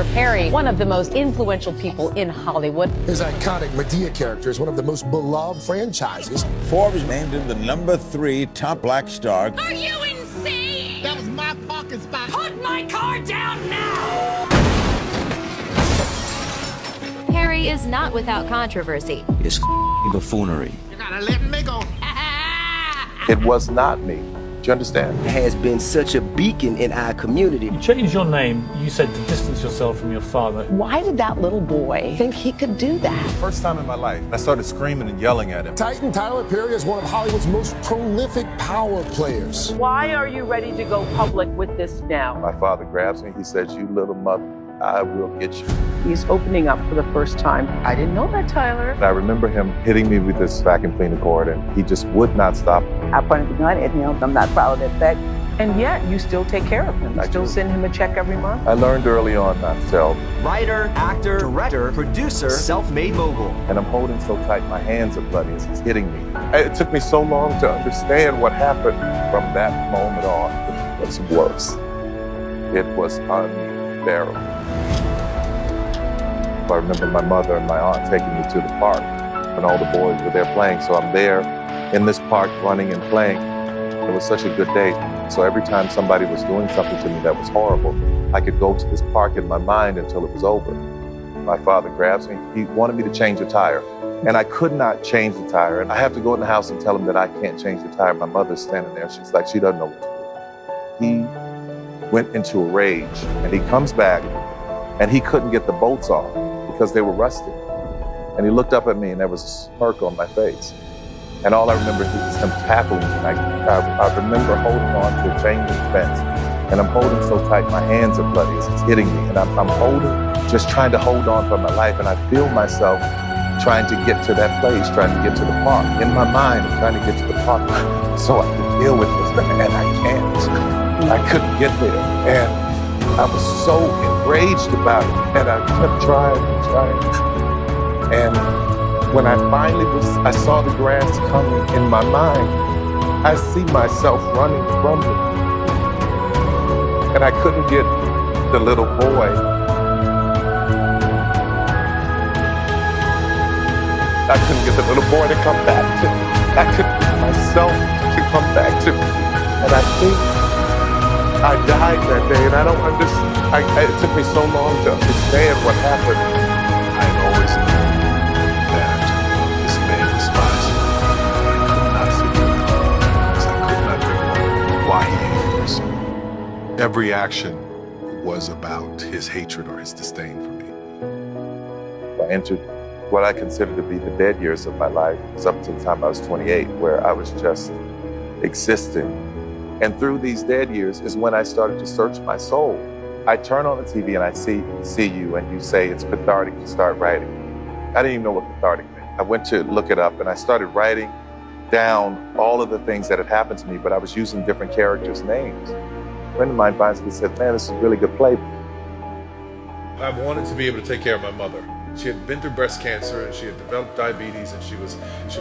Tyler Perry, one of the most influential people in Hollywood. His iconic Medea character is one of the most beloved franchises. Forbes named him the #3 top black star. Are you insane? That was my parking spot. Put my car down now! Perry is not without controversy. It's buffoonery. You gotta let me go. It was not me. Do you understand? Has been such a beacon in our community. You changed your name, you said, to distance yourself from your father. Why did that little boy think he could do that? First time in my life, I started screaming and yelling at him. Titan Tyler Perry is one of Hollywood's most prolific power players. Why are you ready to go public with this now? My father grabs me. He says, "You little mother, I will get you." He's opening up for the first time. I didn't know that, Tyler. I remember him hitting me with this vacuum cleaner cord, and he just would not stop. I pointed the gun at him. I'm not proud of that fact. And yet, you still take care of him. You still send him a check every month. I learned early on not to sell. Writer, actor, director, producer, self-made mogul. And I'm holding so tight, my hands are bloody as he's hitting me. It took me so long to understand what happened. From that moment on, it was worse. It was unbearable. I remember my mother and my aunt taking me to the park when all the boys were there playing. So I'm there in this park running and playing. It was such a good day. So every time somebody was doing something to me that was horrible, I could go to this park in my mind until it was over. My father grabs me. He wanted me to change a tire, and I could not change the tire. And I have to go in the house and tell him that I can't change the tire. My mother's standing there. She's like, she doesn't know what to do. He went into a rage, and he comes back, and he couldn't get the bolts off because they were rusted. And he looked up at me, and there was a smirk on my face. And all I remember is him tackling me. I remember holding on to a chain link fence, and I'm holding so tight, my hands are bloody as it's hitting me. And I'm holding, just trying to hold on for my life. And I feel myself trying to get to that place, trying to get to the park. In my mind, I'm trying to get to the park so I can deal with this, and I can't. I couldn't get there. And I was so enraged about it, and I kept trying and trying. And when I finally I saw the grass coming in my mind, I see myself running from it. And I couldn't get the little boy. I couldn't get the little boy to come back to me. I couldn't get myself to come back to me. And I think I died that day, and I don't understand. It took me so long to understand what happened. I had always known that this man despised me. I could not figure it out because I could not figure out why he hated me so. Every action was about his hatred or his disdain for me. I entered what I consider to be the dead years of my life. It was up to the time I was 28, where I was just existing. And through these dead years is when I started to search my soul. I turn on the TV and I see you, and you say it's cathartic to start writing. I didn't even know what cathartic meant. I went to look it up, and I started writing down all of the things that had happened to me, but I was using different characters' names. A friend of mine finally said, "Man, this is a really good play." I wanted to be able to take care of my mother. She had been through breast cancer, and she had developed diabetes, and she was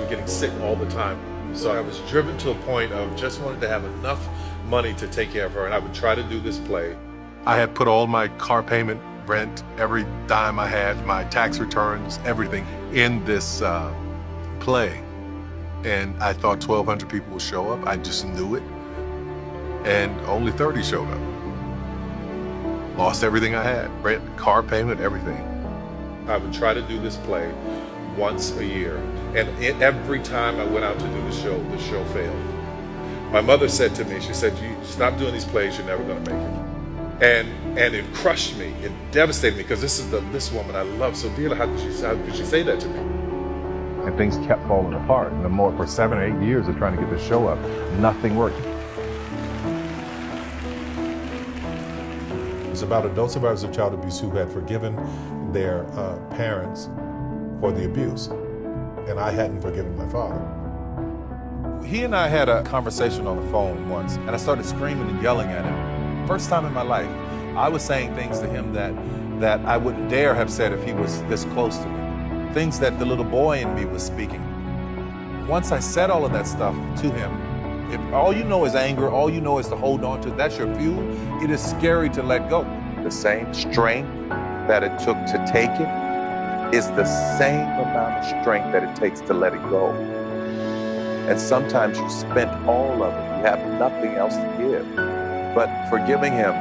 getting sick all the time. So I was driven to a point of just wanting to have enough money to take care of her, and I would try to do this play. I had put all my car payment, rent, every dime I had, my tax returns, everything in this play. And I thought 1,200 people would show up. I just knew it. And only 30 showed up. Lost everything I had, rent, car payment, everything. I would try to do this play once a year. And every time I went out to do the show failed. My mother said to me, she said, "You stop doing these plays, you're never gonna make it." And it crushed me, it devastated me, because this is this woman I love so dearly. How could she say that to me? And things kept falling apart. And the more, for 7 or 8 years of trying to get the show up, nothing worked. It was about adult survivors of child abuse who had forgiven their parents for the abuse. And I hadn't forgiven my father. He and I had a conversation on the phone once, and I started screaming and yelling at him. First time in my life, I was saying things to him that I wouldn't dare have said if he was this close to me. Things that the little boy in me was speaking. Once I said all of that stuff to him, if all you know is anger, all you know is to hold on to, that's your fuel, it is scary to let go. The same strength that it took to take it is the same amount of strength that it takes to let it go. And sometimes you spent all of it. You have nothing else to give. But forgiving him,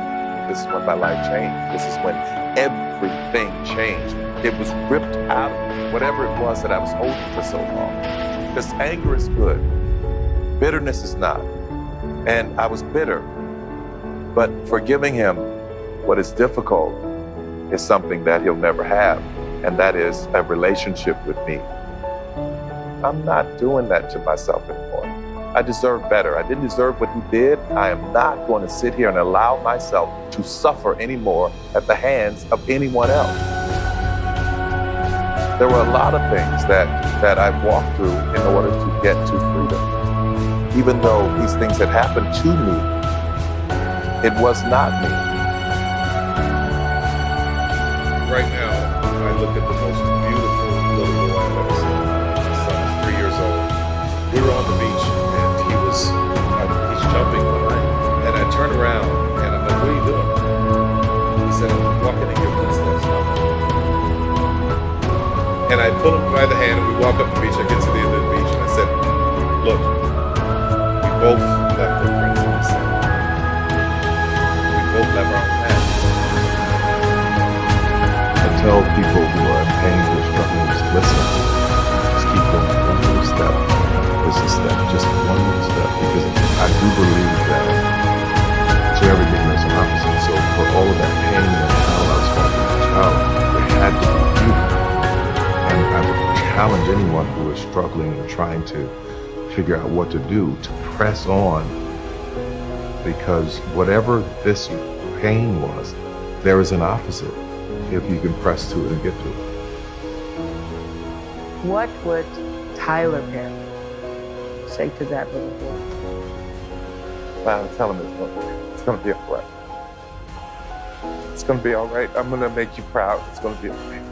this is when my life changed. This is when everything changed. It was ripped out of me, whatever it was that I was holding for so long. Because anger is good. Bitterness is not. And I was bitter. But forgiving him, what is difficult is something that he'll never have. And that is a relationship with me. I'm not doing that to myself anymore. I deserve better. I didn't deserve what he did. I am not going to sit here and allow myself to suffer anymore at the hands of anyone else. There were a lot of things that I walked through in order to get to freedom. Even though these things had happened to me, it was not me. Right now, I look at the most beautiful little boy I've ever seen. My son is 3 years old. We were on the beach, and he's jumping behind me. And I turn around, and I'm like, what are you doing? He said, I'm walking in your footsteps, Mama. And I pull him by the hand, and we walk up the beach. I get to the end of the beach, and I said, look, we both left footprints in the sand. We both left our own path. I tell people who are in pain, who are struggling, just listen. Just keep going one little step. This is step, just one little step. Because I do believe that to everything there's an opposite. So for all of that pain and how I was going through as a child, there had to be beauty. And I would challenge anyone who is struggling and trying to figure out what to do, to press on. Because whatever this pain was, there is an opposite. If you can press to it and get to it. What would Tyler Perry say to that little boy? Well, tell him it's going to be all right. It's going to be all right. I'm going to make you proud. It's going to be all right.